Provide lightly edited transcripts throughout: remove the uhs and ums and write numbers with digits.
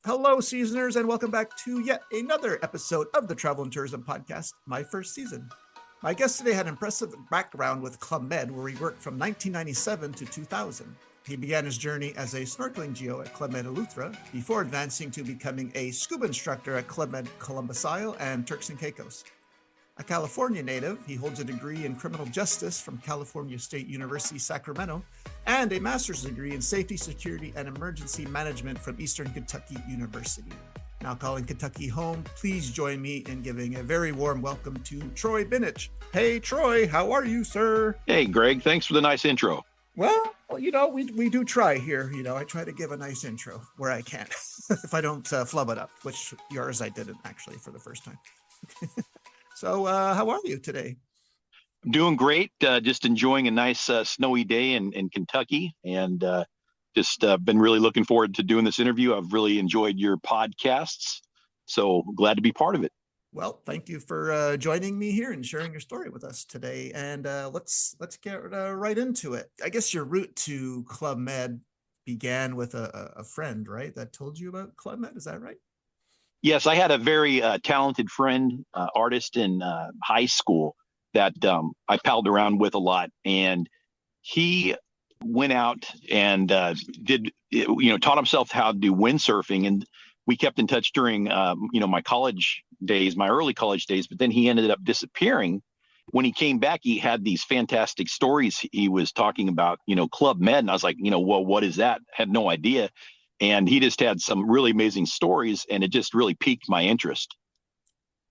Hello, seasoners, and welcome back to yet another episode of the Travel and Tourism Podcast, my first season. My guest today had an impressive background with Club Med, where he worked from 1997 to 2000. He began his journey as a snorkeling geo at Club Med Eleuthera before advancing to becoming a scuba instructor at Club Med Columbus Isle and Turks and Caicos. A California native, he holds a degree in criminal justice from California State University, Sacramento, and a master's degree in safety, security, and emergency management from Eastern Kentucky University. Now calling Kentucky home, please join me in giving a very warm welcome to Troy Binetsch. Hey, Troy, how are you, sir? Hey, Greg, thanks for the nice intro. Well, we do try here. I try to give a nice intro where I can, if I don't flub it up, which yours I didn't actually for the first time. So how are you today? I'm doing great. Just enjoying a nice snowy day in Kentucky, and just been really looking forward to doing this interview. I've really enjoyed your podcasts, so glad to be part of it. Well, thank you for joining me here and sharing your story with us today. And let's get right into it. I guess your route to Club Med began with a friend, right? That told you about Club Med. Is that right? Yes, I had a very talented friend, artist in high school that I palled around with a lot, and he went out and taught himself how to do windsurfing, and we kept in touch during my college days, my early college days. But then he ended up disappearing. When he came back, he had these fantastic stories he was talking about, Club Med, and I was like, well, what is that? Had no idea. And he just had some really amazing stories, and it just really piqued my interest.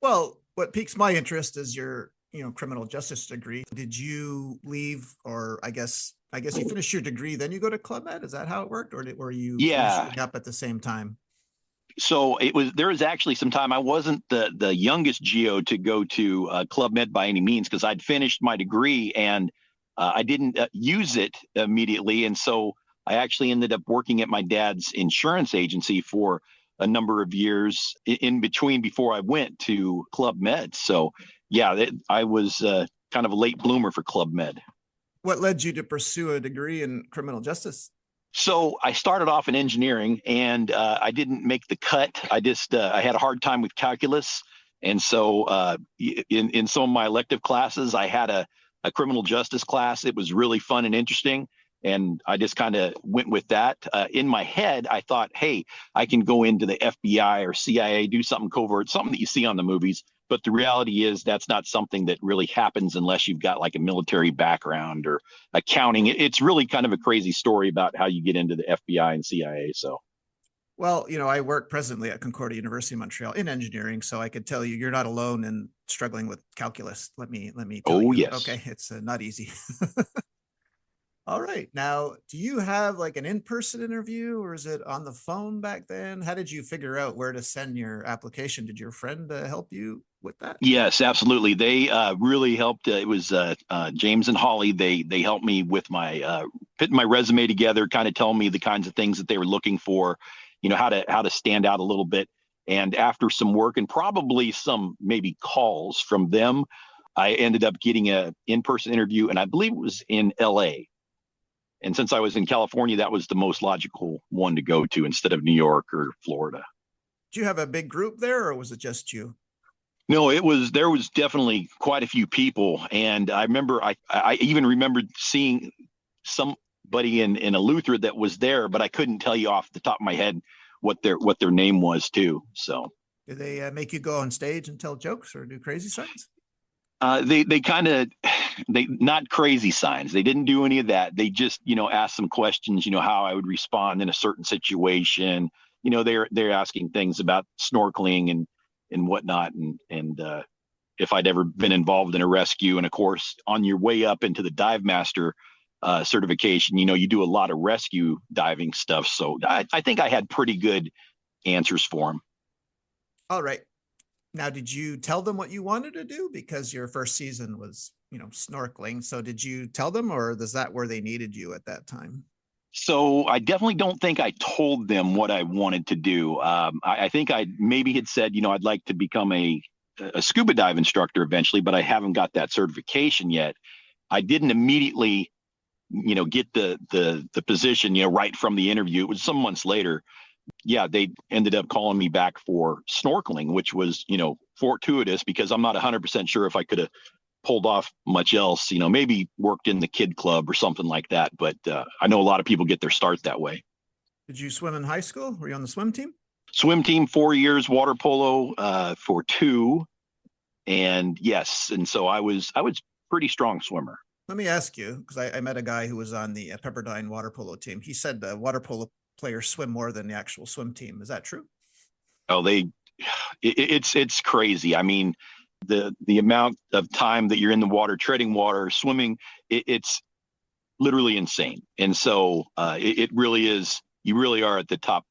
Well, what piques my interest is your, criminal justice degree. Did you leave, or I guess you finished your degree, then you go to Club Med? Is that how it worked, or were you finishing up at the same time? So there was actually some time. I wasn't the youngest geo to go to Club Med by any means, because I'd finished my degree and I didn't use it immediately. And so I actually ended up working at my dad's insurance agency for a number of years in between before I went to Club Med. So, yeah, I was kind of a late bloomer for Club Med. What led you to pursue a degree in criminal justice? So I started off in engineering, and I didn't make the cut. I had a hard time with calculus. And so in some of my elective classes, I had a criminal justice class. It was really fun and interesting. And I just kind of went with that. In my head, I thought, hey, I can go into the FBI or CIA, do something covert, something that you see on the movies. But the reality is that's not something that really happens unless you've got like a military background or accounting. It's really kind of a crazy story about how you get into the FBI and CIA. So, well, I work presently at Concordia University in Montreal in engineering, so I could tell you you're not alone in struggling with calculus. Let me tell you. Yes. Okay, it's not easy. All right. Now, do you have like an in-person interview, or is it on the phone back then? How did you figure out where to send your application? Did your friend help you with that? Yes, absolutely. They really helped. It was James and Holly. They helped me with my putting my resume together, kind of telling me the kinds of things that they were looking for, how to stand out a little bit. And after some work and probably some maybe calls from them, I ended up getting an in-person interview, and I believe it was in LA. And since I was in California, that was the most logical one to go to instead of New York or Florida. Did you have a big group there, or was it just you? No, there was definitely quite a few people. And I remember, I even remembered seeing somebody in Eleuthera that was there, but I couldn't tell you off the top of my head what their name was too. So did they make you go on stage and tell jokes or do crazy signs? They not crazy signs. They didn't do any of that. They just, asked some questions, how I would respond in a certain situation. They're asking things about snorkeling and whatnot. And if I'd ever been involved in a rescue. And of course, on your way up into the dive master certification, you do a lot of rescue diving stuff. So I think I had pretty good answers for them. All right. Now, did you tell them what you wanted to do? Because your first season was, snorkeling. So did you tell them, or is that where they needed you at that time? So I definitely don't think I told them what I wanted to do. I think I maybe had said, I'd like to become a scuba dive instructor eventually, but I haven't got that certification yet. I didn't immediately, get the position, right from the interview. It was some months later. yeah, they ended up calling me back for snorkeling, which was, fortuitous because I'm not 100% sure if I could have pulled off much else, maybe worked in the kid club or something like that. But I know a lot of people get their start that way. Did you swim in high school? Were you on the swim team? Swim team, 4 years, water polo for 2. And yes, and so I was pretty strong swimmer. Let me ask you, because I met a guy who was on the Pepperdine water polo team. He said the water polo players swim more than the actual swim team. Is that true? Oh, it's crazy. I mean, the amount of time that you're in the water, treading water, swimming, it's literally insane. And so it really is. You really are at the top,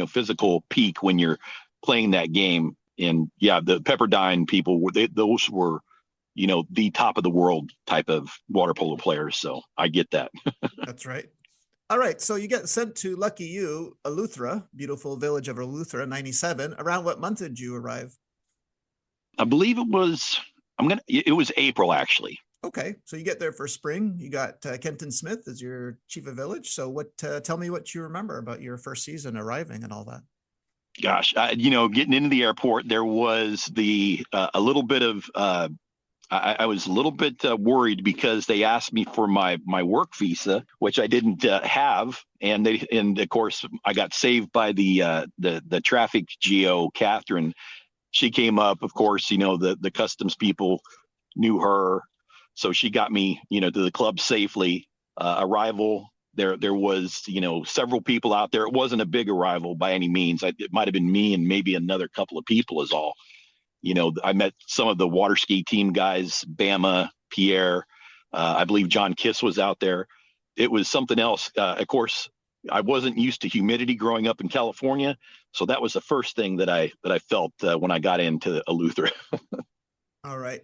physical peak when you're playing that game. And yeah, the Pepperdine people those were, the top of the world type of water polo players. So I get that. That's right. All right. So you get sent to Lucky You, Eleuthera, beautiful village of Eleuthera, 97. Around what month did you arrive? I believe it was April, actually. Okay. So you get there for spring. You got Kenton Smith as your chief of village. So tell me what you remember about your first season arriving and all that. Gosh, getting into the airport, there was a little bit of, I was a little bit worried because they asked me for my work visa, which I didn't have, and of course I got saved by the traffic geo, Catherine. She came up, of course, the customs people knew her, so she got me, to the club safely. Arrival. There was, several people out there. It wasn't a big arrival by any means. It might have been me and maybe another couple of people is all. I met some of the water ski team guys, Bama, Pierre. I believe John Kiss was out there. It was something else. Of course, I wasn't used to humidity growing up in California, so that was the first thing that I felt when I got into Eleuthera. All right.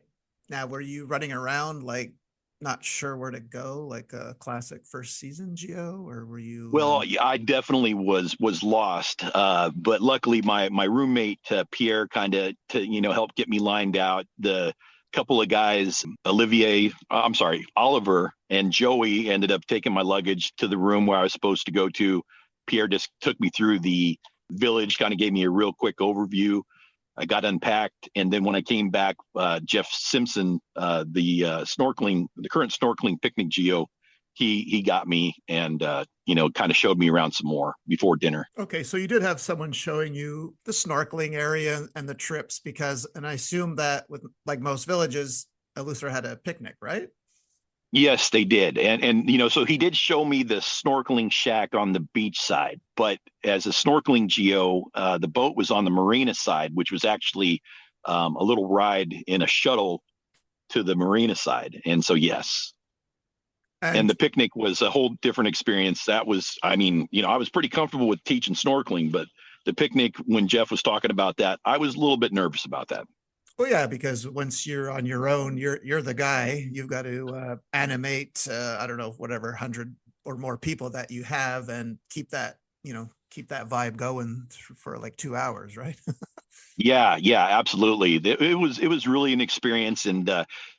Now, were you running around like not sure where to go, like a classic first season Geo, or were you? Well, yeah, I definitely was lost, but luckily my roommate Pierre kind of helped get me lined out. The couple of guys, Oliver and Joey, ended up taking my luggage to the room where I was supposed to go to. Pierre just took me through the village, kind of gave me a real quick overview. I got unpacked, and then when I came back, Jeff Simpson, the current snorkeling picnic geo, he got me and kind of showed me around some more before dinner. Okay, so you did have someone showing you the snorkeling area and the trips and I assume that with like most villages, Eleuthera had a picnic, right? Yes, they did. And so he did show me the snorkeling shack on the beach side, but as a snorkeling geo, the boat was on the marina side, which was actually a little ride in a shuttle to the marina side. And so, yes. And the picnic was a whole different experience. That was, I was pretty comfortable with teaching snorkeling, but the picnic, when Jeff was talking about that, I was a little bit nervous about that. Well, yeah, because once you're on your own, you're the guy. You've got to animate, I don't know, whatever 100 or more people that you have, and keep that vibe going for like 2 hours, right? Yeah, absolutely. It was really an experience, and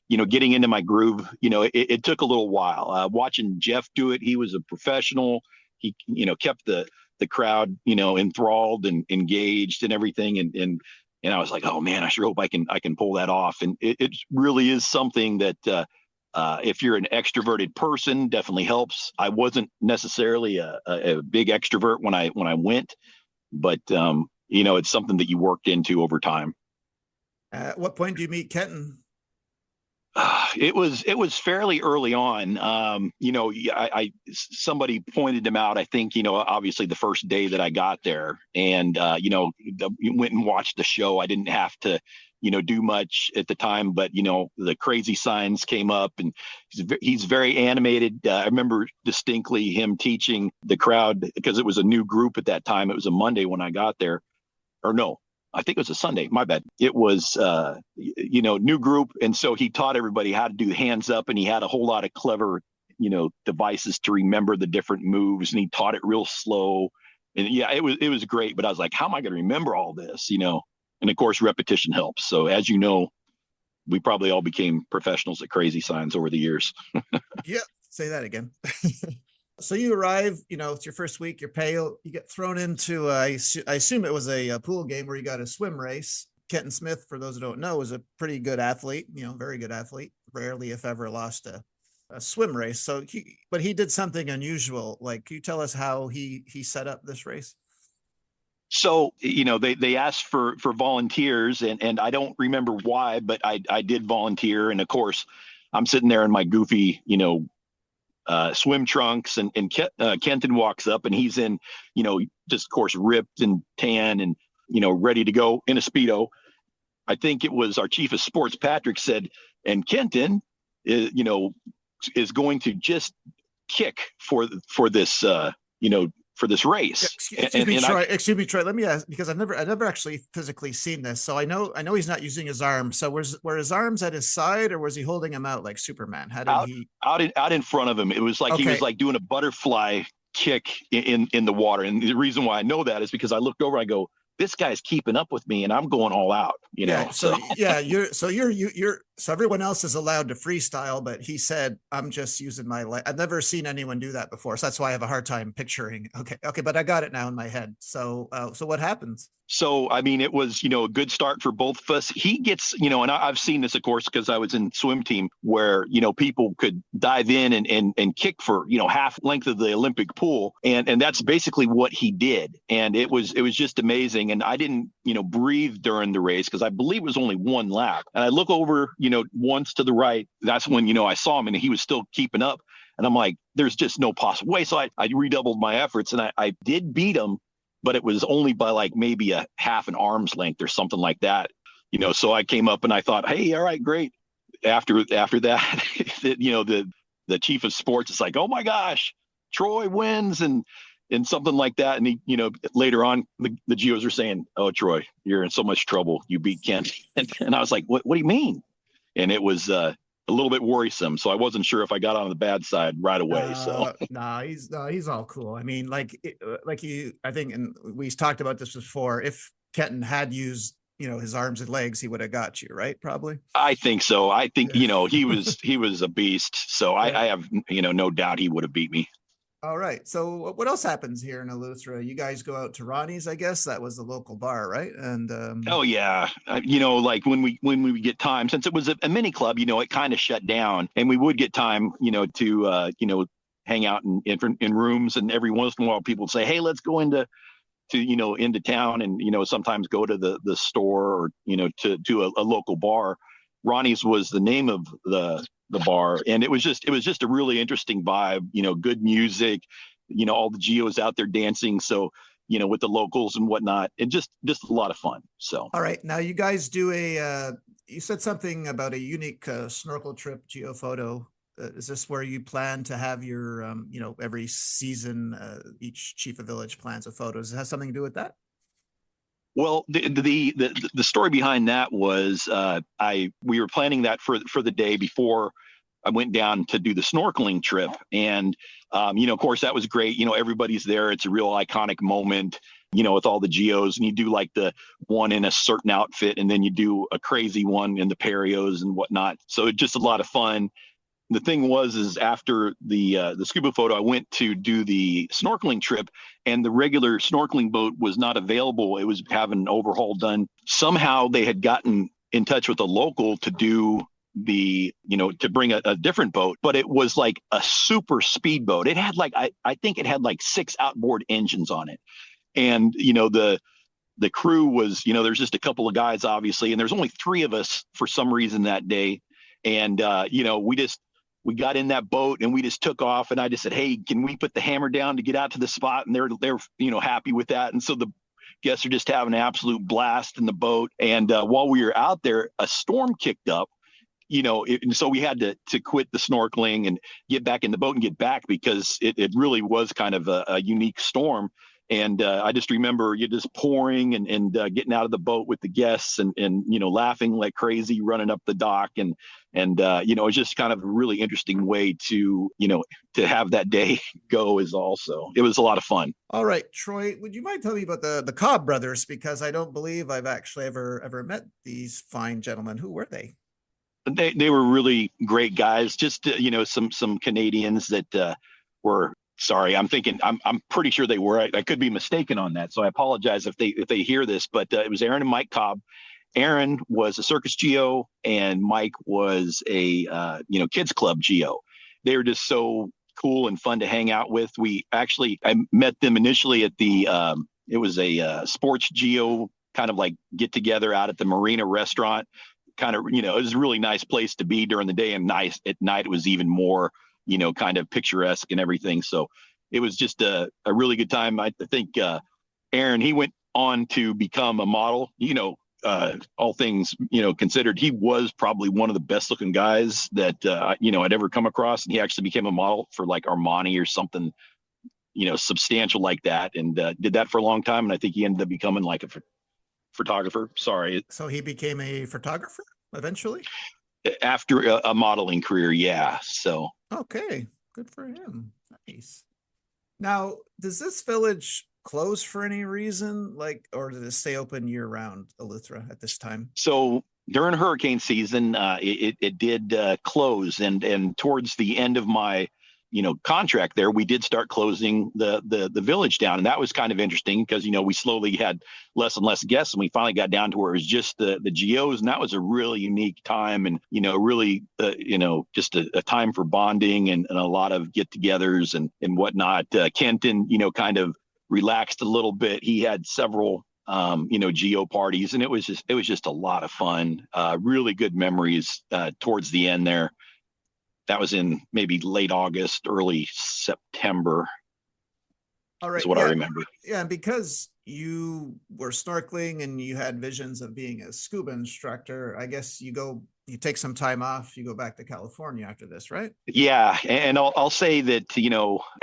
getting into my groove. It took a little while. Watching Jeff do it, he was a professional. He kept the crowd enthralled and engaged and everything, and I was like, oh man, I sure hope I can pull that off. And it really is something that if you're an extroverted person, definitely helps. I wasn't necessarily a big extrovert when I went, but it's something that you worked into over time. At what point do you meet Kenton? It was fairly early on. Somebody pointed him out. I think obviously the first day that I got there, and went and watched the show. I didn't have to do much at the time, but the crazy signs came up, and he's very animated. I remember distinctly him teaching the crowd because it was a new group at that time. It was a Monday when I got there, or no, I think it was a Sunday. My bad. It was, new group. And so he taught everybody how to do hands up, and he had a whole lot of clever, devices to remember the different moves. And he taught it real slow. And yeah, it was great. But I was like, how am I going to remember all this? And of course, repetition helps. So as you know, we probably all became professionals at crazy signs over the years. Yeah. Say that again. So you arrive, it's your first week, you're pale, you get thrown into, I assume it was a pool game where you got a swim race. Kenton Smith, for those who don't know, is a pretty good athlete, very good athlete. Rarely, if ever, lost a swim race. But he did something unusual. Like, can you tell us how he set up this race? So, they asked for volunteers, and I don't remember why, but I did volunteer. And of course, I'm sitting there in my goofy, swim trunks, and Kenton walks up, and he's in, just of course ripped and tan and ready to go in a Speedo. I think it was our chief of sports, Patrick, said, and Kenton is going to just kick for this for this race. Excuse me, Troy. Excuse me, Troy. Let me ask, because I've never actually physically seen this. So I know he's not using his arms. So were his arms at his side, or was he holding them out like Superman? How did he out in front of him? It was like he was like doing a butterfly kick in the water. And the reason why I know that is because I looked over, I go, this guy's keeping up with me and I'm going all out, So everyone else is allowed to freestyle, but he said, I'm just using my leg. I've never seen anyone do that before. So that's why I have a hard time picturing. Okay. But I got it now in my head. So what happens? So, I mean, it was, a good start for both of us. He gets, and I've seen this, of course, because I was in swim team where, people could dive in and kick for, half length of the Olympic pool. And that's basically what he did. And it was just amazing. And I didn't, breathe during the race because I believe it was only one lap. And I look over, once to the right. That's when, I saw him and he was still keeping up. And I'm like, there's just no possible way. So I redoubled my efforts and I did beat him, but it was only by like maybe a half an arm's length or something like that. So I came up and I thought, hey, all right, great. After that, the chief of sports is like, oh my gosh, Troy wins and something like that. And he, later on the Geos are saying, oh, Troy, you're in so much trouble. You beat Kent. And I was like, what do you mean? And it was a little bit worrisome. So I wasn't sure if I got on the bad side right away. He's all cool. I mean, I think, and we talked about this before, if Kenton had used, his arms and legs, he would have got you, right? Probably. I think so. I think, he was a beast. So I have, no doubt he would have beat me. All right. So what else happens here in Eleuthera? You guys go out to Ronnie's, I guess. That was the local bar, right? And oh yeah, like when we would get time, since it was a mini club, it kind of shut down, and we would get time, to hang out in rooms, and every once in a while people would say, hey, let's go into town, and sometimes go to the store or to a local bar. Ronnie's was the name of the bar, and it was just a really interesting vibe, good music, all the Geos out there dancing, so with the locals and whatnot, and just a lot of fun. So all right, now you guys do you said something about a unique snorkel trip geo photo. Is this where you plan to have your every season each chief of village plans a photo? Does it have something to do with that? Well, the story behind that was we were planning that for the day before I went down to do the snorkeling trip, and of course that was great. Everybody's there; it's a real iconic moment. With all the Geos, and you do like the one in a certain outfit, and then you do a crazy one in the Perios and whatnot. So it's just a lot of fun. The thing is after the scuba photo, I went to do the snorkeling trip, and the regular snorkeling boat was not available. It was having an overhaul done. Somehow they had gotten in touch with a local to do to bring a different boat, but it was like a super speed boat. It had like, I think it had like 6 outboard engines on it. And, the crew was, there's just a couple of guys, obviously, and there's only 3 of us for some reason that day. And, we got in that boat and we just took off, and I just said, hey, can we put the hammer down to get out to the spot? And they're happy with that. And so the guests are just having an absolute blast in the boat. And while we were out there, a storm kicked up, and so we had to quit the snorkeling and get back in the boat and get back, because it really was kind of a unique storm. And I just remember you just pouring and getting out of the boat with the guests and laughing like crazy, running up the dock. And it's just kind of a really interesting way to have that day go. It was a lot of fun. All right, Troy, would you mind telling me about the Cobb brothers? Because I don't believe I've actually ever met these fine gentlemen. Who were they? They were really great guys. Just, some Canadians that were Sorry, I'm thinking. I'm pretty sure they were. I could be mistaken on that, so I apologize if they hear this. But it was Aaron and Mike Cobb. Aaron was a circus GO, and Mike was a kids club GO. They were just so cool and fun to hang out with. I met them initially at the it was a sports GO kind of like get together out at the Marina restaurant. Kind of, it was a really nice place to be during the day, and nice at night. It was even more, kind of picturesque and everything. So it was just a really good time. I think Aaron, he went on to become a model. All things considered, he was probably one of the best looking guys that I'd ever come across. And he actually became a model for like Armani or something, substantial like that, and did that for a long time. And I think he ended up becoming like a photographer. Sorry. So he became a photographer eventually After a modeling career. Yeah. So. Okay, good for him. Nice. Now, does this village close for any reason, or does it stay open year round, Eleuthera, at this time? So during hurricane season, it did close, and towards the end of my contract there, we did start closing the village down, and that was kind of interesting because we slowly had less and less guests, and we finally got down to where it was just the GOs, and that was a really unique time, and really just a time for bonding and a lot of get-togethers and whatnot. Kenton kind of relaxed a little bit. He had several GO parties, and it was just a lot of fun. Really good memories towards the end there. That was in maybe late August, early September. All right, is what I remember. Yeah, because you were snorkeling and you had visions of being a scuba instructor, I guess you take some time off, you go back to California after this, right? Yeah, and I'll say that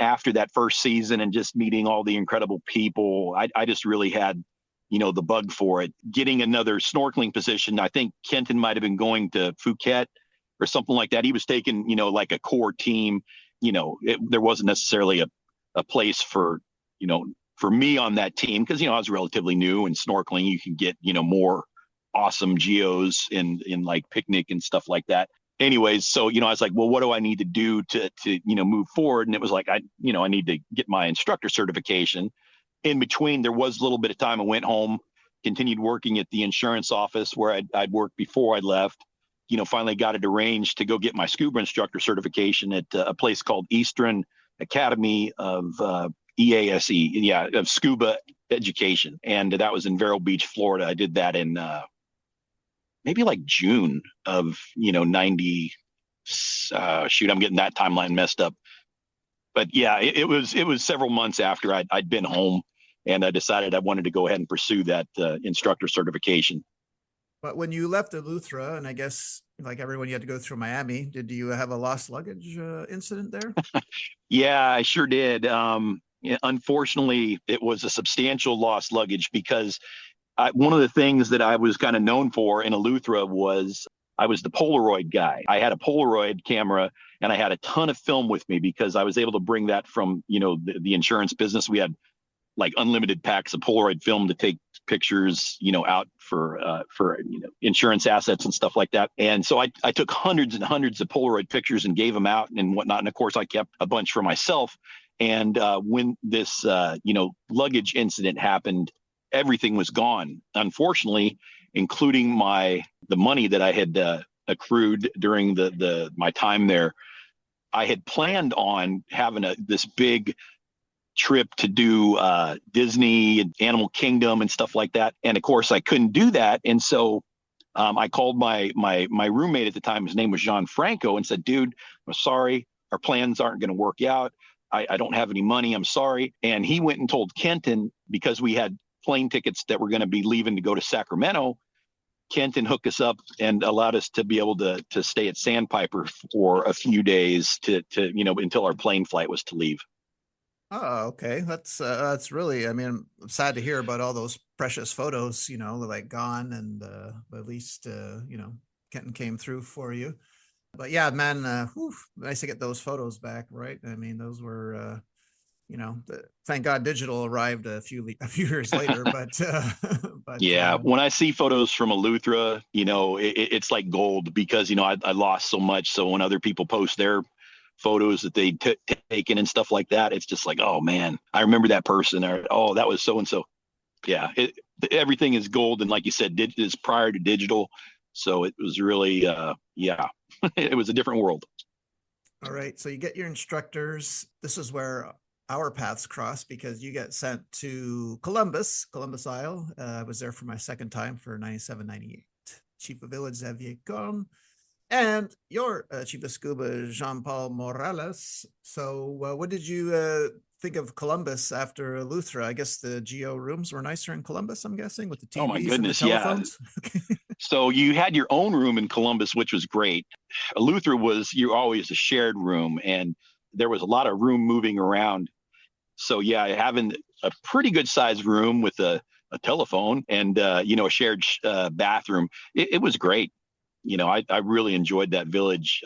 after that first season and just meeting all the incredible people, I just really had the bug for it. Getting another snorkeling position, I think Kenton might have been going to Phuket or something like that. He was taking, like a core team. There wasn't necessarily a place for me on that team because, I was relatively new, and snorkeling, you can get, more awesome geos in like picnic and stuff like that. Anyways, so, I was like, well, what do I need to do to move forward? And it was like, I need to get my instructor certification. In between, there was a little bit of time. I went home, continued working at the insurance office where I'd worked before I left. Finally got it arranged to go get my scuba instructor certification at a place called Eastern Academy of EASE, of scuba education. And that was in Vero Beach, Florida. I did that in maybe like June of, 90. Shoot, I'm getting that timeline messed up. But yeah, it was several months after I'd been home, and I decided I wanted to go ahead and pursue that instructor certification. But when you left Eleuthera, and I guess like everyone, you had to go through Miami, did you have a lost luggage incident there? Yeah, I sure did. Unfortunately, it was a substantial lost luggage because one of the things that I was kind of known for in Eleuthera was I was the Polaroid guy. I had a Polaroid camera, and I had a ton of film with me because I was able to bring that from, the insurance business. We had like unlimited packs of Polaroid film to take pictures, out for insurance assets and stuff like that. And so I took hundreds and hundreds of Polaroid pictures and gave them out and whatnot. And of course, I kept a bunch for myself. And when this, luggage incident happened, everything was gone, unfortunately, including the money that I had accrued during my time there. I had planned on having this big trip to do Disney and Animal Kingdom and stuff like that. And of course I couldn't do that. And so I called my roommate at the time. His name was Gianfranco, and said, dude, I'm sorry. Our plans aren't going to work out. I don't have any money. I'm sorry. And he went and told Kenton, because we had plane tickets that were going to be leaving to go to Sacramento. Kenton hooked us up and allowed us to be able to stay at Sandpiper for a few days until our plane flight was to leave. Oh, okay. That's really, I mean, I'm sad to hear about all those precious photos, like gone, and at least, Kenton came through for you. But yeah, man, nice to get those photos back, right? I mean, those were, thank God digital arrived a few years later, but yeah, when I see photos from Eleuthera, it's like gold because, I lost so much. So when other people post their photos that they'd taken and stuff like that. It's just like, oh man, I remember that person, or oh, that was so and so. Yeah, everything is gold, and like you said, is prior to digital, so it was really, yeah, it was a different world. All right, so you get your instructors. This is where our paths cross because you get sent to Columbus Isle. I was there for my second time for 97, 98. Chief of Village Xavier Combe, and your Chief of Scuba, Jean-Paul Morales. So what did you think of Columbus after Eleuthera? I guess the geo rooms were nicer in Columbus, I'm guessing, with the TVs oh my goodness, and the telephones. Yeah. So you had your own room in Columbus, which was great. Eleuthera was you always a shared room, and there was a lot of room moving around. So yeah, having a pretty good sized room with a telephone and a shared bathroom, it was great. I really enjoyed that village.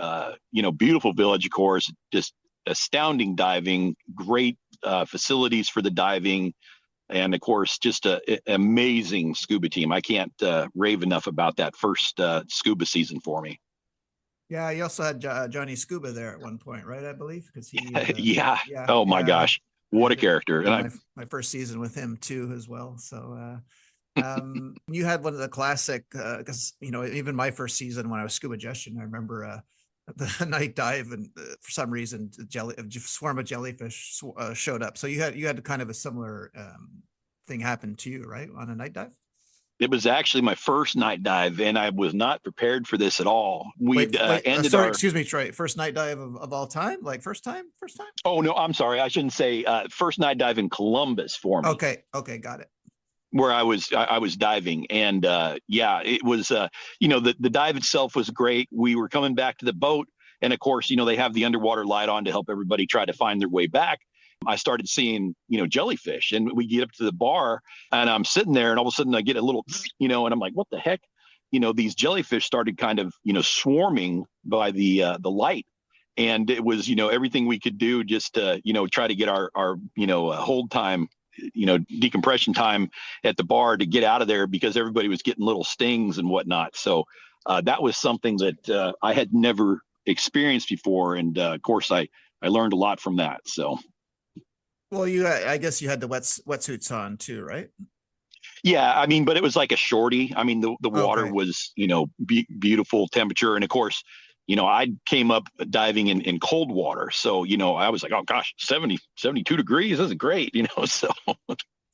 Beautiful village, of course, just astounding diving, great facilities for the diving, and of course, just an amazing scuba team. I can't rave enough about that first scuba season for me. Yeah, you also had Johnny Scuba there at one point, right? I believe because he. Yeah. Oh my gosh, what a character! And my first season with him too, as well. So. You had one of the classic because even my first season when I was scuba gestion, I remember the night dive, and for some reason a swarm of jellyfish showed up. So you had kind of a similar thing happen to you, right, on a night dive? It was actually my first night dive, and I was not prepared for this at all. Excuse me, Troy. First night dive of all time, like first time. Oh no, I'm sorry. I shouldn't say first night dive in Columbus for me. Okay, got it. Where I was diving, and it was the dive itself was great. We were coming back to the boat, and of course they have the underwater light on to help everybody try to find their way back. I started seeing jellyfish, and we get up to the bar, and I'm sitting there, and all of a sudden I get a little and I'm like, what the heck? These jellyfish started kind of swarming by the light, and it was everything we could do just to try to get our hold time, decompression time at the bar to get out of there, because everybody was getting little stings and whatnot. So that was something that I had never experienced before, and of course I learned a lot from that. So well, I guess you had the wetsuits on too, right? Yeah, I mean, but it was like a shorty. I mean, the water was beautiful temperature, and of course I came up diving in cold water. So, I was like, oh gosh, 72 degrees. This is great. So.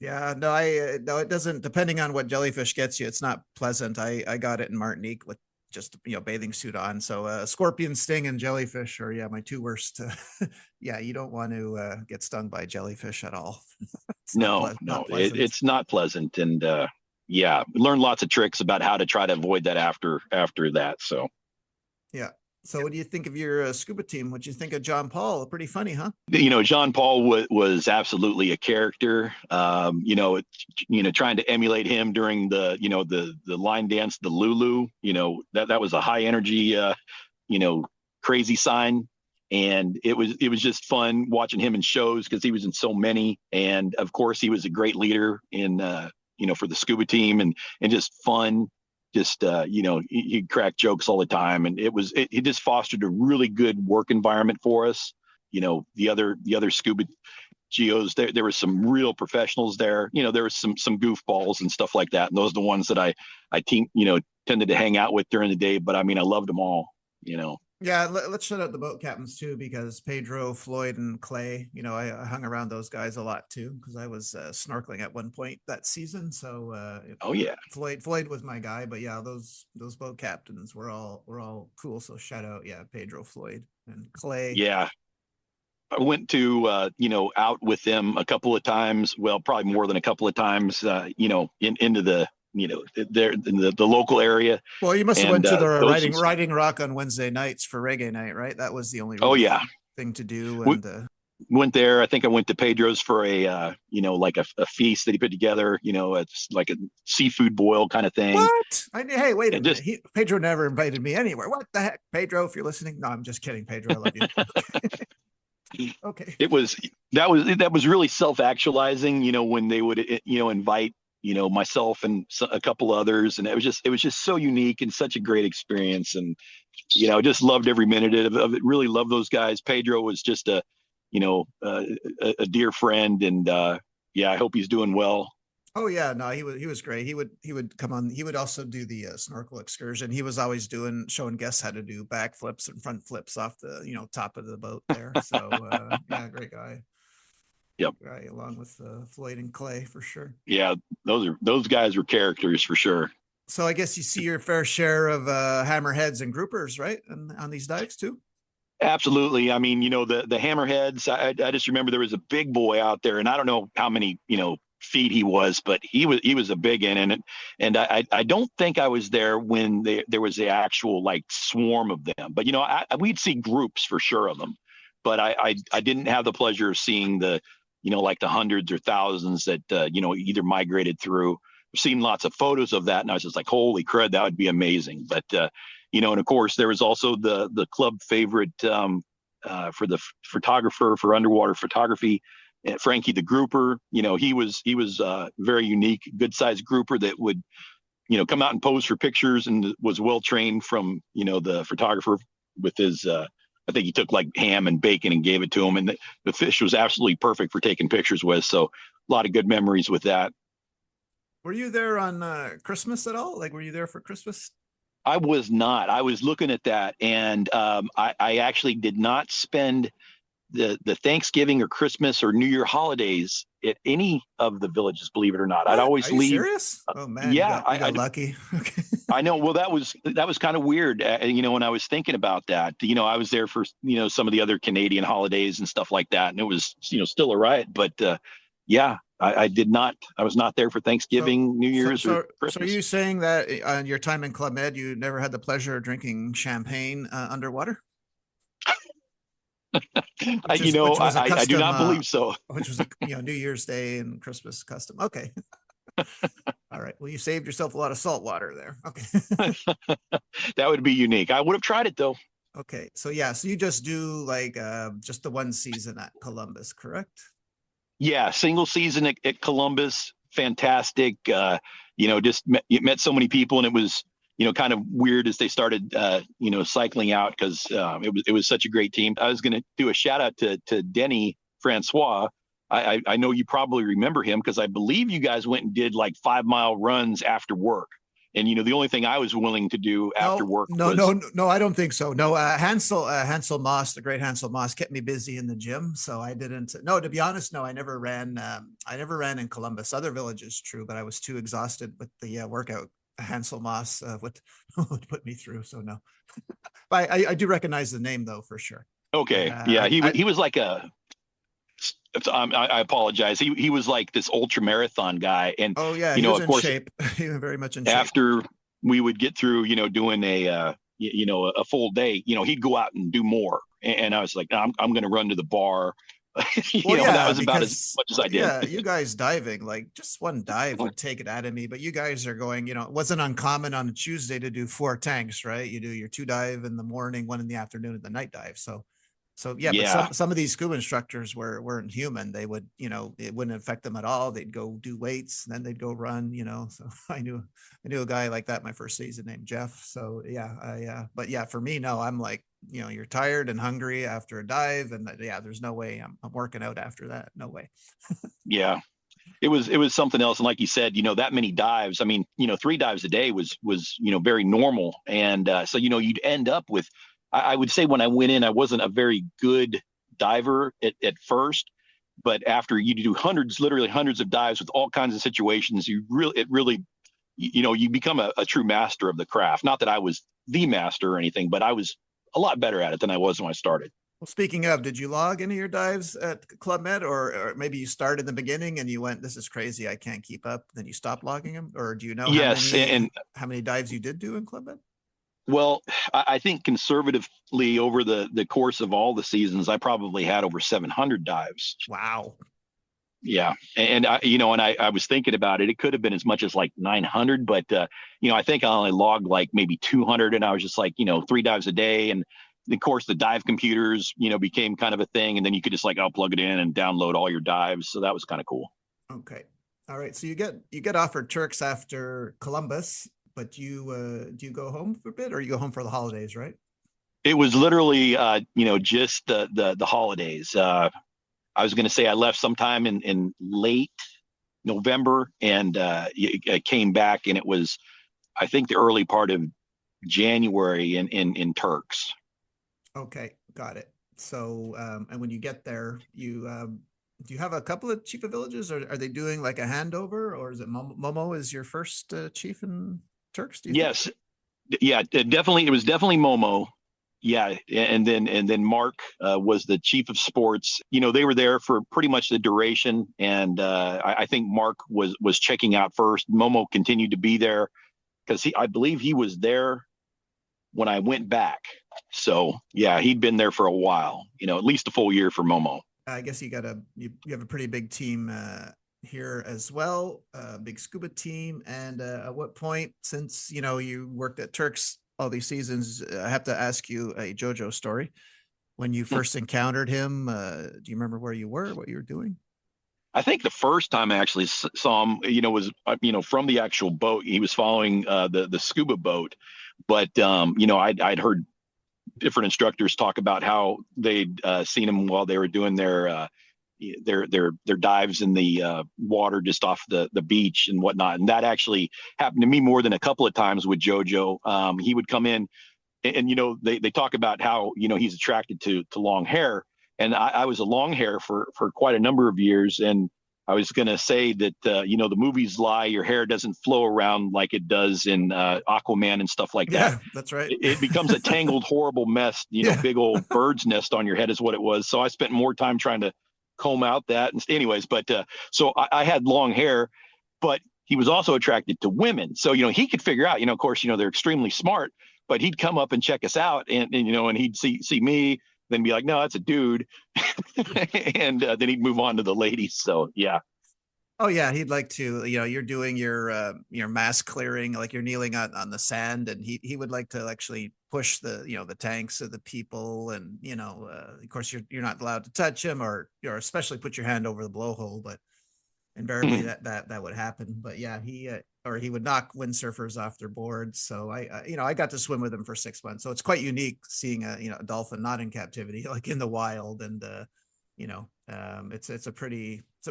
Yeah, no, it doesn't, depending on what jellyfish gets you, it's not pleasant. I got it in Martinique with just, bathing suit on. So scorpion sting and jellyfish are, my two worst. You don't want to get stung by jellyfish at all. It's not pleasant. And learned lots of tricks about how to try to avoid that after that. So. Yeah. So what do you think of your scuba team? What do you think of John Paul? Pretty funny, huh? John Paul was absolutely a character. Trying to emulate him during the line dance, the Lulu, that was a high energy, crazy sign. And it was just fun watching him in shows because he was in so many. And of course he was a great leader in, for the scuba team, and just fun. Just he'd crack jokes all the time, and it just fostered a really good work environment for us. The other scuba geos, there were some real professionals there. There was some goofballs and stuff like that, and those are the ones that I tended to hang out with during the day. But I mean, I loved them all. Yeah, let's shout out the boat captains too, because Pedro, Floyd, and Clay, I hung around those guys a lot too, because I was snorkeling at one point that season. So Floyd was my guy, but yeah, those boat captains were all cool. So shout out, Pedro, Floyd, and Clay. Yeah, I went to out with them a couple of times. Well, probably more than a couple of times. Into the there in the local area. Well, you must have went to the riding rock on Wednesday nights for reggae night, right? That was the only thing to do. And went there. I think I went to Pedro's for a like a feast that he put together. It's like a seafood boil kind of thing. What? Hey, wait a minute. Pedro never invited me anywhere. What the heck, Pedro? If you're listening, no, I'm just kidding, Pedro. I love you. Okay. That was really self-actualizing. When they would invite myself and a couple others, and it was just so unique and such a great experience. And just loved every minute of it. Really loved those guys. Pedro was just a dear friend, and I hope he's doing well. Oh yeah, no, he was great. He would come on. He would also do the snorkel excursion. He was always showing guests how to do back flips and front flips off the top of the boat there. So yeah, great guy. Yep. Guy along with Floyd and Clay for sure. Yeah, those guys were characters for sure. So I guess you see your fair share of hammerheads and groupers, right? And on these dives too. Absolutely. I mean, the hammerheads. I just remember there was a big boy out there, and I don't know how many feet he was, but he was a big one, and I don't think I was there when there was the actual like swarm of them. But we'd see groups for sure of them, but I didn't have the pleasure of seeing the like the hundreds or thousands that either migrated through. I've seen lots of photos of that, and I was just like, holy crud, that would be amazing. But and of course there was also the club favorite for the photographer for underwater photography, Frankie the grouper. He was very unique, good sized grouper that would come out and pose for pictures, and was well trained from the photographer with his I think he took like ham and bacon and gave it to him, and the fish was absolutely perfect for taking pictures with. So a lot of good memories with that. Were you there on Christmas at all? Like, were you there for Christmas? I was not. I was looking at that, and I actually did not spend the Thanksgiving or Christmas or New Year holidays at any of the villages, believe it or not. What? I'd always Are you leave. Serious? Oh man, Yeah, you got lucky. Okay. I know. Well, that was kind of weird. When I was thinking about that, I was there for some of the other Canadian holidays and stuff like that, and it was still a riot. But I did not. I was not there for Thanksgiving, New Year's, or Christmas. So are you saying that on your time in Club Med, you never had the pleasure of drinking champagne underwater? I do not believe so. Which was New Year's Day and Christmas custom. Okay. All right. Well, you saved yourself a lot of salt water there. Okay. That would be unique. I would have tried it though. Okay. So you just do like just the one season at Columbus, correct? Yeah, single season at Columbus. Fantastic. Just met so many people, and it was kind of weird as they started, cycling out, because it was such a great team. I was going to do a shout out to Denny Francois. I know you probably remember him, because I believe you guys went and did like 5-mile runs after work. And the only thing I was willing to do after work. No, I don't think so. No, Hansel Moss, the great Hansel Moss, kept me busy in the gym, so I didn't. No, to be honest, no, I never ran. I never ran in Columbus. Other villages, true, but I was too exhausted with the workout. Hansel Moss would put me through. So no, but I do recognize the name though for sure. Okay, yeah, he was like a. I apologize. He was like this ultra marathon guy, and oh yeah, he was of course, shape. He was very much in shape. After we would get through, doing a full day, he'd go out and do more, and I was like, no, I'm going to run to the bar. That was about as much as I did. Yeah, you guys diving, like just one dive would take it out of me, but you guys are going, it wasn't uncommon on a Tuesday to do 4 tanks, right? You do your 2 dive in the morning, 1 in the afternoon, and the night dive. So yeah. But some of these scuba instructors weren't human. They would, it wouldn't affect them at all. They'd go do weights, and then they'd go run, so I knew a guy like that my first season named Jeff. So yeah, but yeah, for me, no, I'm like, you're tired and hungry after a dive, and there's no way I'm working out after that. No way. Yeah. It was something else. And like you said, that many dives, I mean, 3 dives a day was very normal. And so, you'd end up with, I would say when I went in, I wasn't a very good diver at first, but after you do literally hundreds of dives with all kinds of situations, you become a true master of the craft. Not that I was the master or anything, but I was a lot better at it than I was when I started. Well, speaking of, did you log any of your dives at Club Med, or maybe you started in the beginning and you went, this is crazy, I can't keep up, then you stopped logging them? Or do you know how many dives you did do in Club Med? Well, I think conservatively over the course of all the seasons, I probably had over 700 dives. Wow. Yeah. And I was thinking about it. It could have been as much as like 900, but I think I only logged like maybe 200, and I was just like, 3 dives a day. And of course the dive computers, became kind of a thing. And then you could just like, plug it in and download all your dives. So that was kind of cool. Okay. All right, so you get offered Turks after Columbus, but you do you go home for a bit, or you go home for the holidays, right? It was literally, just the holidays. I was going to say I left sometime in late November, and I came back, and it was, I think, the early part of January in Turks. Okay, got it. So, and when you get there, you do you have a couple of chief of villages, or are they doing like a handover, or is it Momo is your first chief in Turks? Do you think? Yes, yeah, definitely. It was definitely Momo. Yeah, and then Mark was the chief of sports. They were there for pretty much the duration, and I think Mark was checking out first. Momo continued to be there because I believe he was there when I went back. So yeah, he'd been there for a while. At least a full year for Momo. I guess you have a pretty big team here as well, big scuba team. And at what point, since you worked at Turks all these seasons, I have to ask you a JoJo story. When you first encountered him, do you remember where you were, what you were doing? I think the first time I actually saw him, was from the actual boat. He was following the scuba boat, but I'd heard different instructors talk about how they'd seen him while they were doing their dives in the water just off the beach and whatnot. And that actually happened to me more than a couple of times with JoJo. He would come in, and they talk about how he's attracted to long hair, and I was a long hair for quite a number of years. And I was going to say that the movies lie, your hair doesn't flow around like it does in Aquaman and stuff like that. Yeah, that's right. It becomes a tangled, horrible mess. Yeah. Big old bird's nest on your head is what it was. So I spent more time trying to comb out that. And anyways, but so I had long hair, but he was also attracted to women. So he could figure out. Of course, they're extremely smart, but he'd come up and check us out, and he'd see me, then be like, no, that's a dude, and then he'd move on to the ladies. So yeah. Oh yeah, he'd like to. You're doing your mass clearing, like you're kneeling on the sand, and he would like to actually push the tanks of the people, and of course you're not allowed to touch him, or especially put your hand over the blowhole, but invariably that would happen. But yeah, he would knock windsurfers off their boards. So I got to swim with him for 6 months. So it's quite unique seeing a dolphin not in captivity, like in the wild. And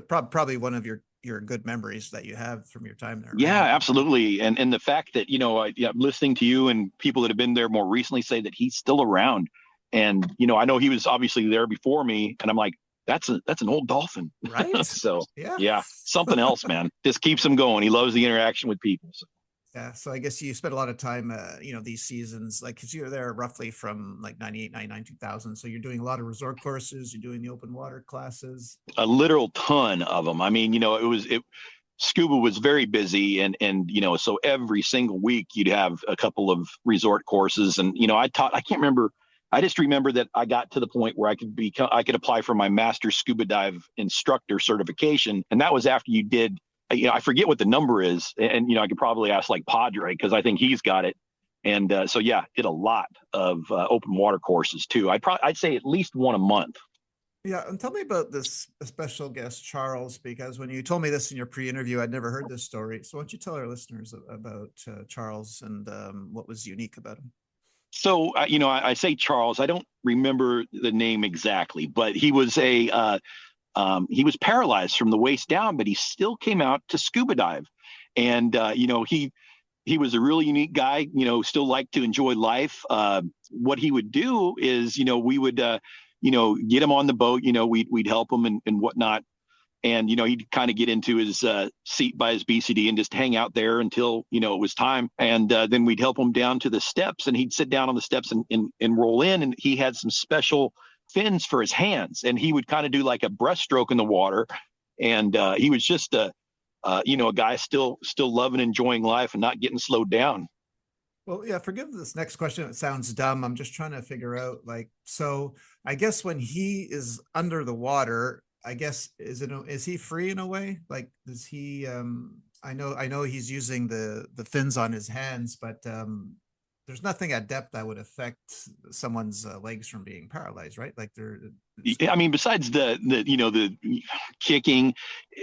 probably one of your good memories that you have from your time there, right? Yeah, absolutely. And the fact that, I'm listening to you and people that have been there more recently say that he's still around. And, I know he was obviously there before me, and I'm like, that's an old dolphin. Right. So Yeah. yeah, something else, man. Just keeps him going. He loves the interaction with people. So. Yeah, so I guess you spent a lot of time, these seasons, like, because you were there roughly from like 98, 99, 2000. So you're doing a lot of resort courses, you're doing the open water classes. A literal ton of them. I mean, scuba was very busy, and so every single week you'd have a couple of resort courses. And I can't remember, I just remember that I got to the point where I could apply for my master scuba dive instructor certification, and that was after you did, I forget what the number is, and I could probably ask like Padre, because I think he's got it. And so yeah, did a lot of open water courses too. I'd say at least one a month. Yeah, and tell me about this special guest, Charles, because when you told me this in your pre-interview, I'd never heard this story. So why don't you tell our listeners about Charles and what was unique about him? So I say Charles. I don't remember the name exactly, but he was paralyzed from the waist down, but he still came out to scuba dive, and he was a really unique guy. Still liked to enjoy life. What he would do is, we would get him on the boat. We'd help him and whatnot. And, he'd kind of get into his seat by his BCD and just hang out there until, it was time. And then we'd help him down to the steps, and he'd sit down on the steps and roll in. And he had some special fins for his hands, and he would kind of do like a breaststroke in the water. And he was just a guy still loving, enjoying life and not getting slowed down. Well, yeah, forgive this next question. It sounds dumb. I'm just trying to figure out, so I guess when he is under the water, I guess, is he free in a way? Like, does he, I know he's using the fins on his hands, but there's nothing at depth that would affect someone's legs from being paralyzed, right? Like I mean, besides the kicking,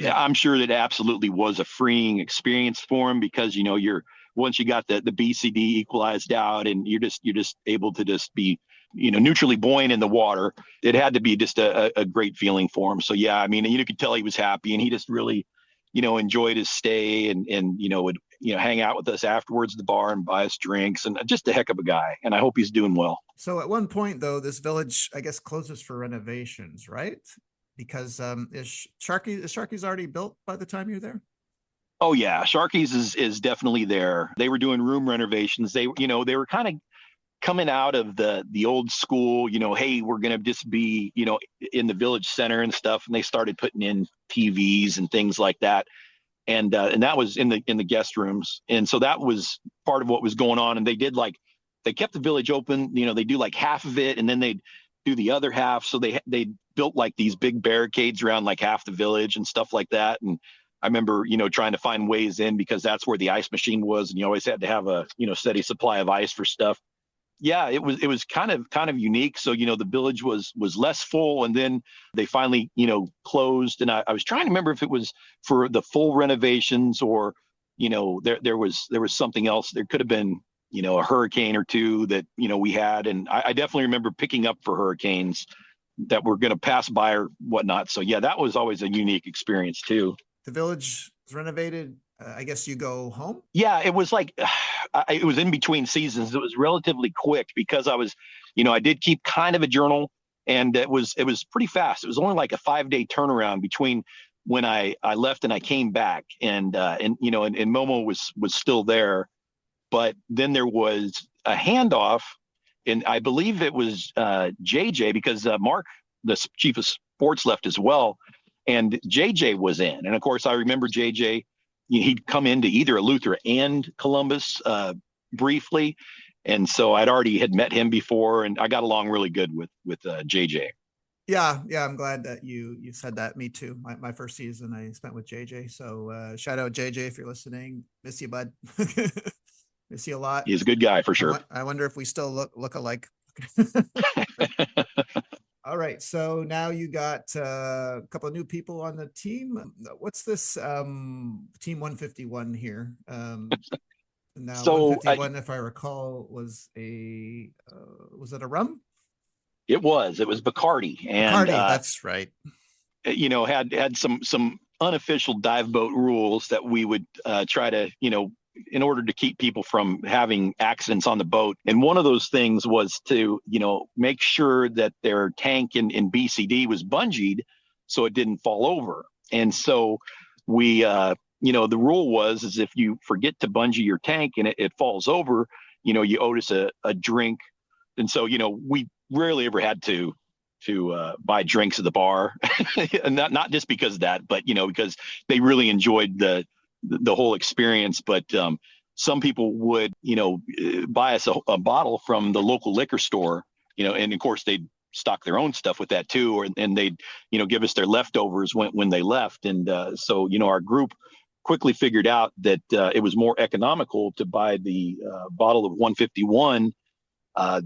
yeah. I'm sure that absolutely was a freeing experience for him because you're once you got the BCD equalized out and you're just able to just be neutrally buoyant in the water. It had to be just a great feeling for him. So yeah, I mean, you could tell he was happy and he just really enjoyed his stay and would hang out with us afterwards at the bar and buy us drinks, and just a heck of a guy. And I hope he's doing well. So at one point, though, this village, I guess, closes for renovations, right? Because is Sharky's already built by the time you're there? Oh yeah, Sharky's is definitely there. They were doing room renovations. They were kind of coming out of the old school, hey, we're gonna just be, in the village center and stuff. And they started putting in TVs and things like that. And that was in the guest rooms. And so that was part of what was going on. And they kept the village open, they do like half of it and then they'd do the other half. So they built like these big barricades around like half the village and stuff like that. And I remember, trying to find ways in because that's where the ice machine was. And you always had to have a, steady supply of ice for stuff. Yeah, it was kind of unique. So, the village was less full and then they finally, closed. And I was trying to remember if it was for the full renovations or, there was something else. There could have been, a hurricane or two that, we had. And I definitely remember picking up for hurricanes that were going to pass by or whatnot. So yeah, that was always a unique experience too. The village is renovated. I guess you go home. Yeah, it was like it was in between seasons. It was relatively quick because I did keep kind of a journal, and it was pretty fast. It was only like a 5-day turnaround between when I left and I came back, and Momo was still there, but then there was a handoff, and I believe it was JJ because Mark, the chief of sports, left as well, and JJ was in, and of course I remember JJ. He'd come into either Eleuthera and Columbus briefly, and so I'd already had met him before, and I got along really good with JJ. Yeah, I'm glad that you said that. Me too. My first season I spent with JJ. So shout out JJ if you're listening. Miss you, bud. Miss you a lot. He's a good guy for sure. I wonder if we still look alike. All right, so now you got a couple of new people on the team. What's this team 151 here? Now So 151, if I recall, was it a rum? it was Bacardi, and Bacardi, that's right. Had some unofficial dive boat rules that we would try to in order to keep people from having accidents on the boat. And one of those things was to, make sure that their tank in BCD was bungeed so it didn't fall over. And so we, the rule is if you forget to bungee your tank and it falls over, you owe us a drink. And so, we rarely ever had to buy drinks at the bar, and not just because of that, but because they really enjoyed the whole experience. But some people would buy us a bottle from the local liquor store, and of course they'd stock their own stuff with that too, and they'd give us their leftovers when they left. And so our group quickly figured out that it was more economical to buy the bottle of 151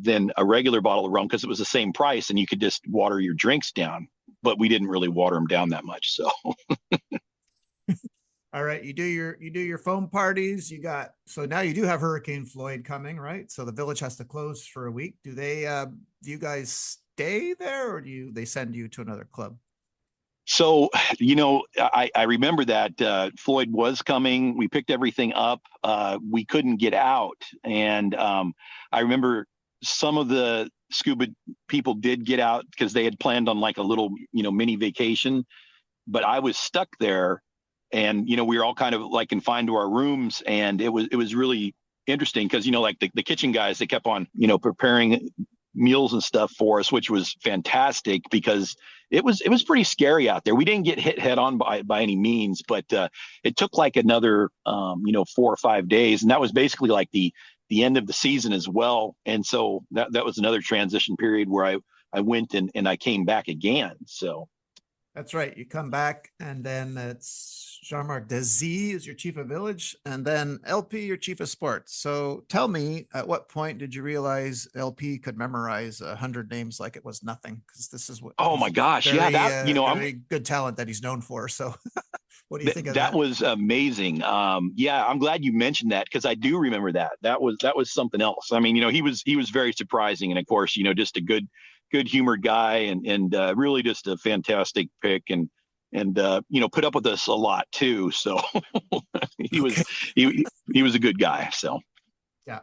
than a regular bottle of rum because it was the same price and you could just water your drinks down. But we didn't really water them down that much. So all right, you do your foam parties. So now you do have Hurricane Floyd coming, right? So the village has to close for a week. Do you guys stay there, or they send you to another club? So, I remember that Floyd was coming. We picked everything up. We couldn't get out. And I remember some of the scuba people did get out because they had planned on like a little, mini vacation. But I was stuck there. And, we were all kind of like confined to our rooms. And it was really interesting because, like the kitchen guys, they kept on, preparing meals and stuff for us, which was fantastic because it was pretty scary out there. We didn't get hit head on by any means, but it took like another 4 or 5 days, and that was basically like the end of the season as well. And so that was another transition period where I went and I came back again. So that's right. You come back and then it's Jean-Marc Desi is your chief of village, and then LP, your chief of sports. So tell me, at what point did you realize LP could memorize 100 names like it was nothing? Because this is what Oh my he's gosh. Yeah, very, that, I'm very good talent that he's known for. So what do you think of that that? was amazing. Yeah, I'm glad you mentioned that because I do remember that. That was something else. I mean, he was very surprising, and of course, just a good humored guy, and really just a fantastic pick, and put up with us a lot too. So he Okay. was he was a good guy. So Yeah.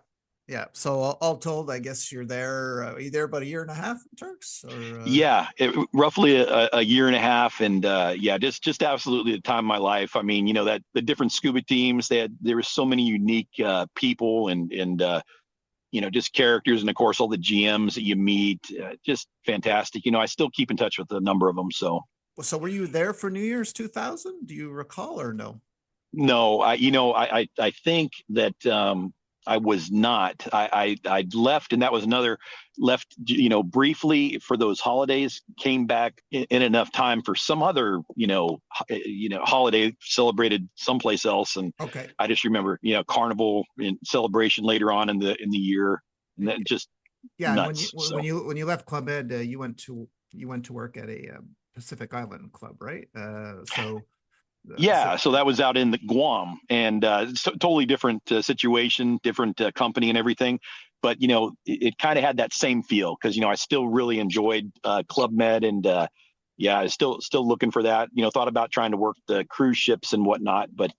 Yeah. So all told, I guess you're there. Are you there about a year and a half in Turks or yeah, roughly a year and a half, and yeah, just absolutely the time of my life. I mean, that the different scuba teams, there were so many unique people and just characters, and of course all the GMs that you meet, just fantastic. I still keep in touch with a number of them. so were you there for New Year's 2000? Do you recall or no? No, I think that I was not. I left, and that was another left. Briefly for those holidays. Came back in enough time for some other holiday celebrated someplace else, and Okay. I just remember Carnival and celebration later on in the year, and then just Yeah, and nuts. So when you left Club Ed, you went to work at a Pacific Island club, right? So yeah, so that was out in the Guam, and totally different situation, different company, and everything. But it kind of had that same feel because I still really enjoyed Club Med, and yeah, I was still looking for that. Thought about trying to work the cruise ships and whatnot, but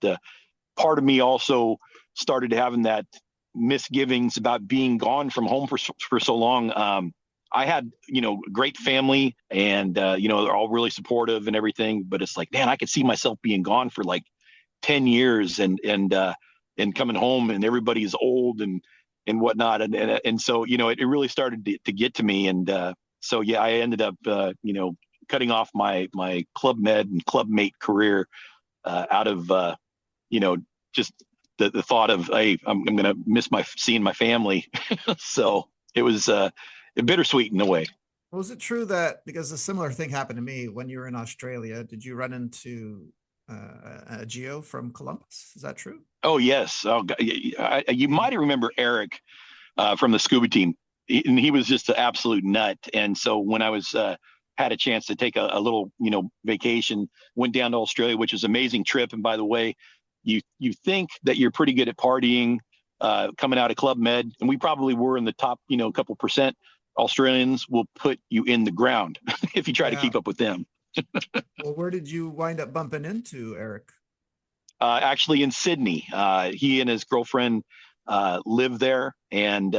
part of me also started having that misgivings about being gone from home for so long. I had, a great family, and, they're all really supportive and everything, but it's like, man, I could see myself being gone for like 10 years and coming home, and everybody's old and whatnot. And so, it really started to get to me. And, so, yeah, I ended up, cutting off my Club Med and Club Mate career, out of, just the thought of, hey, I'm going to miss seeing my family. So it was, bittersweet in a way. was it true that because a similar thing happened to me when you were in Australia? Did you run into a Geo from Columbus? Is that true? Oh yes. Oh, you Yeah. might remember Eric from the scuba team, and he was just an absolute nut. And so when I was had a chance to take a little vacation, went down to Australia, which was an amazing trip. And by the way, you think that you're pretty good at partying coming out of Club Med, and we probably were in the top couple percent. Australians will put you in the ground if you try to Yeah. keep up with them. Well, where did you wind up bumping into Eric? Actually, in Sydney, he and his girlfriend lived there, and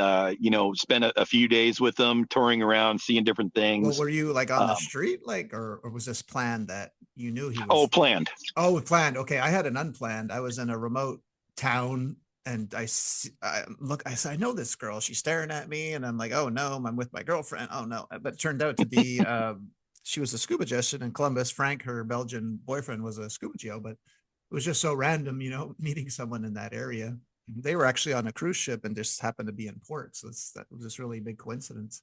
spent a few days with them, touring around, seeing different Well, things. were you like on the Um, street, like, or was this planned that you knew he oh, was? planned. Oh, planned. Okay, I had an unplanned. I was in a remote town, and I said, I know this girl. She's staring at me, and I'm like, oh no, I'm with my girlfriend. Oh no, but it turned out to be she was a scuba geologist in Columbus. Frank, her Belgian boyfriend, was a scuba geo, but it was just so random, meeting someone in that area. They were actually on a cruise ship and just happened to be in port, so that was just really a big coincidence.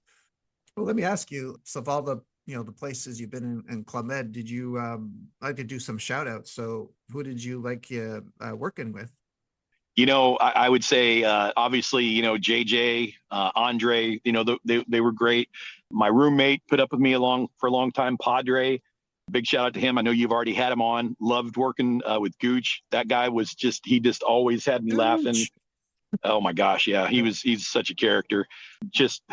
Well, let me ask you, so of all the the places you've been in Club Med, did you I could do some shout outs. So who did you like working with? I would say obviously, JJ, Andre, they were great. My roommate put up with me for a long time, Padre. Big shout out to him. I know you've already had him on. Loved working with Gooch. That guy he just always had me laughing. Gooch. Oh my gosh, yeah, Yeah. he's such a character. Just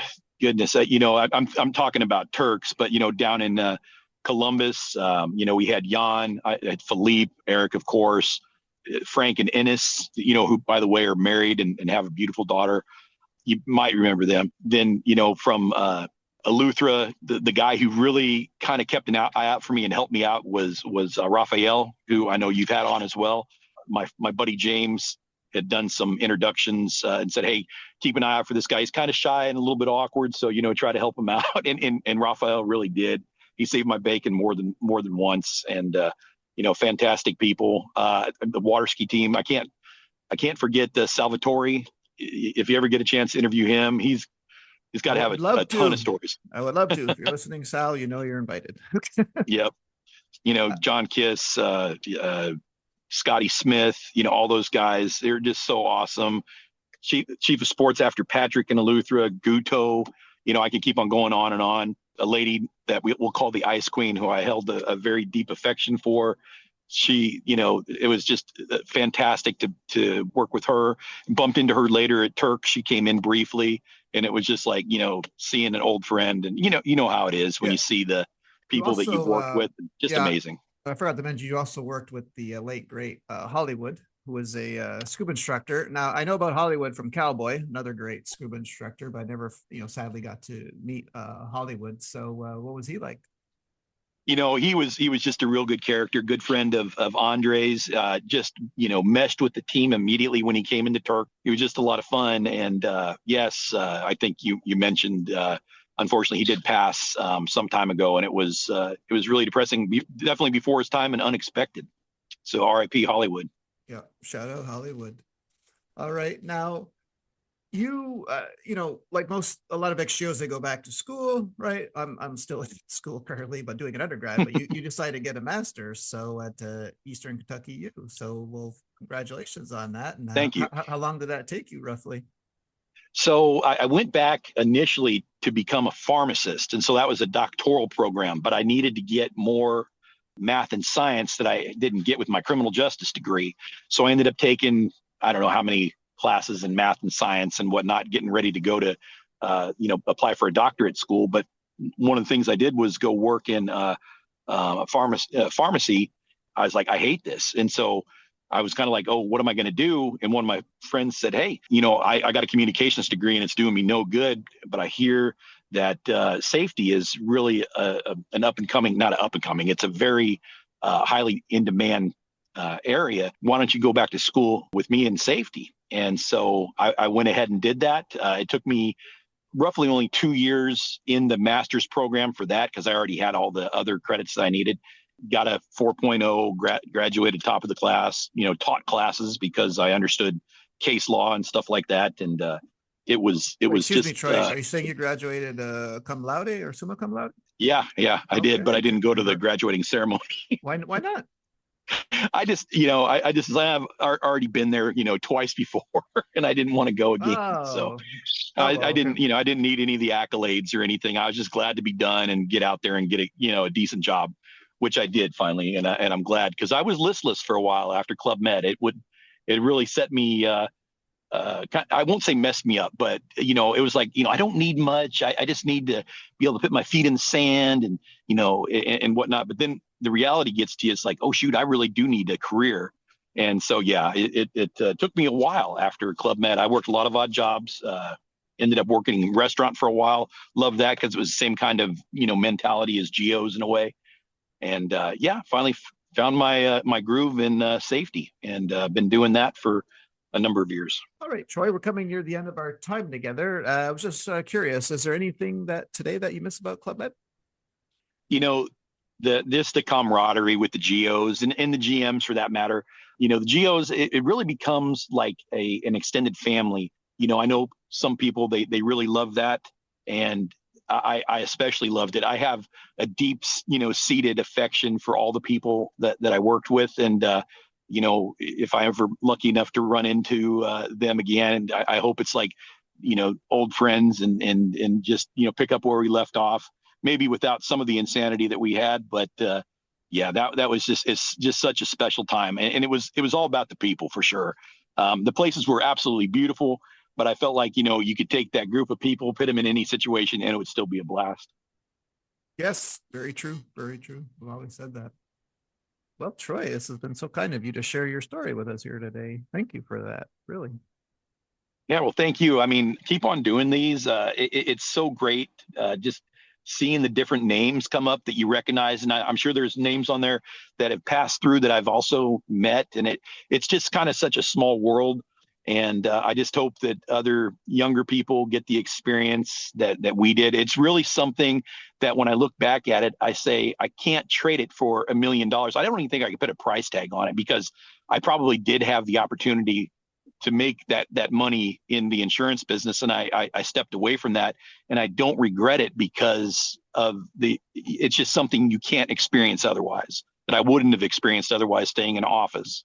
goodness, I'm talking about Turks, but down in Columbus, we had Jan, I had Philippe, Eric, of course, Frank and Ennis, who by the way are married and have a beautiful daughter. You might remember them. Then from Eleuthera, the guy who really kind of kept an eye out for me and helped me out was Raphael, who I know you've had on as well. My buddy James had done some introductions and said, hey, keep an eye out for this guy. He's kind of shy and a little bit awkward, so try to help him out. And Raphael really did. He saved my bacon more than once. And fantastic people. The water ski team. I can't forget Salvatore. If you ever get a chance to interview him, he's I got to have would a love ton of to. stories. I would love to. If you're listening, Sal, you're invited. Yep. John Kiss, Scotty Smith, all those guys. They're just so awesome. Chief of sports after Patrick and Eleuthera, Guto. I can keep on going on and on. A lady that we'll call the Ice Queen, who I held a very deep affection for. She, it was just fantastic to work with her. Bumped into her later at Turk. She came in briefly, and it was just like, seeing an old friend. And you know how it is when you see the people that you've worked with. Just amazing. I forgot to mention you also worked with the late great Hollywood, who was a scuba instructor. Now I know about Hollywood from Cowboy, another great scuba instructor, but I never, sadly got to meet Hollywood. So what was he like? He was just a real good character, good friend of Andre's. Just meshed with the team immediately when he came into Turk. He was just a lot of fun. And yes, I think you mentioned. Unfortunately, he did pass some time ago, and it was really depressing. Definitely before his time and unexpected. So R.I.P. Hollywood. Yeah, shout out Hollywood. All right, now you like a lot of ex-GOs, they go back to school, right? I'm still in school currently, but doing an undergrad. But you decided to get a master's, so at Eastern Kentucky U. So well, congratulations on that. And thank you. How long did that take you roughly? So I went back initially to become a pharmacist, and so that was a doctoral program. But I needed to get more math and science that I didn't get with my criminal justice degree. So I ended up taking, I don't know how many classes in math and science and whatnot, getting ready to go to, apply for a doctorate school. But one of the things I did was go work in pharmacy. I was like, I hate this. And so I was kind of like, oh, what am I going to do? And one of my friends said, hey, I got a communications degree and it's doing me no good, but I hear that safety is really an up and coming, not an up and coming. It's a very highly in demand area. Why don't you go back to school with me in safety? And so I went ahead and did that. It took me roughly only 2 years in the master's program for that, because I already had all the other credits that I needed. Got a 4.0, graduated top of the class, taught classes because I understood case law and stuff like that. And it was Excuse just me, Troy, are you saying you graduated cum laude or summa cum laude? Yeah, I did, but I didn't go to the graduating ceremony. Why not? I just I've already been there, twice before, and I didn't want to go again. So I didn't, I didn't need any of the accolades or anything. I was just glad to be done and get out there and get a decent job, which I did finally. And I'm glad, because I was listless for a while after Club Med. It really set me, I won't say messed me up, but, it was like, I don't need much. I just need to be able to put my feet in the sand and, and whatnot. But then the reality gets to you. It's like, oh, shoot, I really do need a career. And so, yeah, it took me a while after Club Med. I worked a lot of odd jobs, ended up working in a restaurant for a while. Loved that because it was the same kind of, mentality as GOs in a way. And finally found my groove in safety, and been doing that for a number of years. All right, Troy, we're coming near the end of our time together. I was just curious, is there anything today that you miss about Club Med? The camaraderie with the GOs and the GMs for that matter. The GOs, it really becomes like an extended family. I know some people, they really love that. And I especially loved it. I have a deep, seated affection for all the people that I worked with. And, if I ever lucky enough to run into them again, I hope it's like, old friends and just, pick up where we left off, maybe without some of the insanity that we had. But that was it's just such a special time. And it was all about the people for sure. The places were absolutely beautiful. But I felt like, you could take that group of people, put them in any situation, and it would still be a blast. Yes, very true. Very true. I've always said that. Well, Troy, this has been so kind of you to share your story with us here today. Thank you for that. Really. Yeah, well, thank you. I mean, keep on doing these. It's so great just seeing the different names come up that you recognize. And I'm sure there's names on there that have passed through that I've also met. And it's just kind of such a small world. And I just hope that other younger people get the experience that we did. It's really something that when I look back at it, I say, I can't trade it for $1 million. I don't even think I could put a price tag on it, because I probably did have the opportunity to make that money in the insurance business. And I stepped away from that, and I don't regret it, because it's just something you can't experience otherwise, that I wouldn't have experienced otherwise staying in office.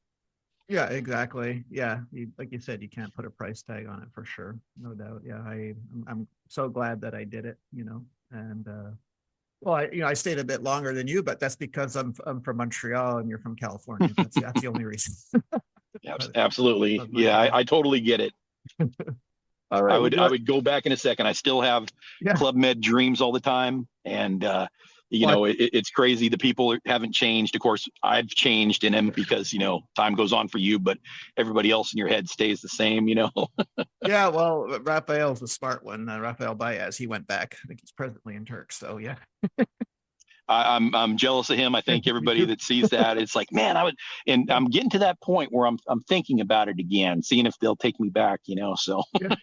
Yeah, exactly. Yeah, like you said, you can't put a price tag on it for sure, no doubt. Yeah, I'm so glad that I did it. And well, I stayed a bit longer than you, but that's because I'm from Montreal and you're from California. That's the only reason. But Absolutely. love Yeah, Montreal. I totally get it. All right. I Would would you I like? would go back in a second. I still have Yeah. Club Med dreams all the time, and Well, it's crazy. The people haven't changed. Of course, I've changed in him because time goes on for you, but everybody else in your head stays the same. yeah. Well, Raphael's a smart one. Raphael Baez. He went back. I think he's presently in Turks. So yeah. I'm jealous of him. I think Me everybody too. that sees that, it's like, man, and I'm getting to that point where I'm thinking about it again, seeing if they'll take me back. So Yeah.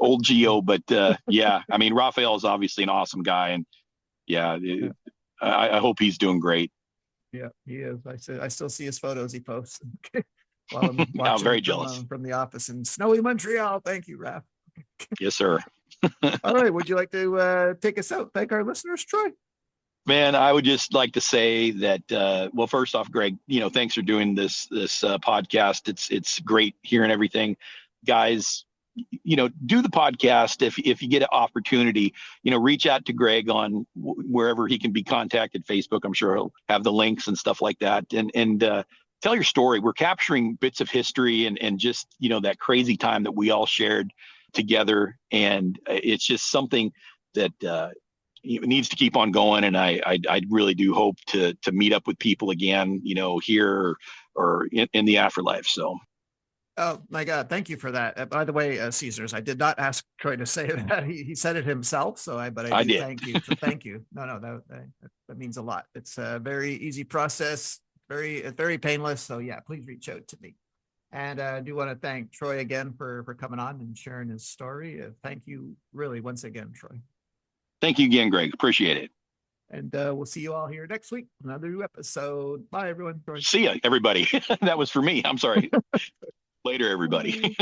old Geo, but yeah, I mean, Raphael is obviously an awesome guy, and yeah, Yeah. I hope he's doing great. Yeah, he is. I still see his photos he posts while I'm I'm watching very jealous. from the office in snowy Montreal. Thank you, Raph. Yes, sir. All right. Would you like to take us out? Thank our listeners, Troy. Man, I would just like to say that well, first off, Greg, thanks for doing this podcast. It's great hearing everything. Guys, do the podcast if you get an opportunity. Reach out to Greg on wherever he can be contacted. Facebook, I'm sure he'll have the links and stuff like that. And tell your story. We're capturing bits of history and just that crazy time that we all shared together, and it's just something that it needs to keep on going. And I really do hope to meet up with people again, here or in the afterlife. So. Oh my God! Thank you for that. By the way, Caesars, I did not ask Troy to say that. He said it himself. But I I do did. thank you. So thank you. No, that means a lot. It's a very easy process. Very painless. So yeah, please reach out to me. And I do want to thank Troy again for coming on and sharing his story. Thank you, really, once again, Troy. Thank you again, Greg. Appreciate it. And we'll see you all here next week. Another new episode. Bye, everyone. Troy. See ya, everybody. That was for me. I'm sorry. Later, everybody.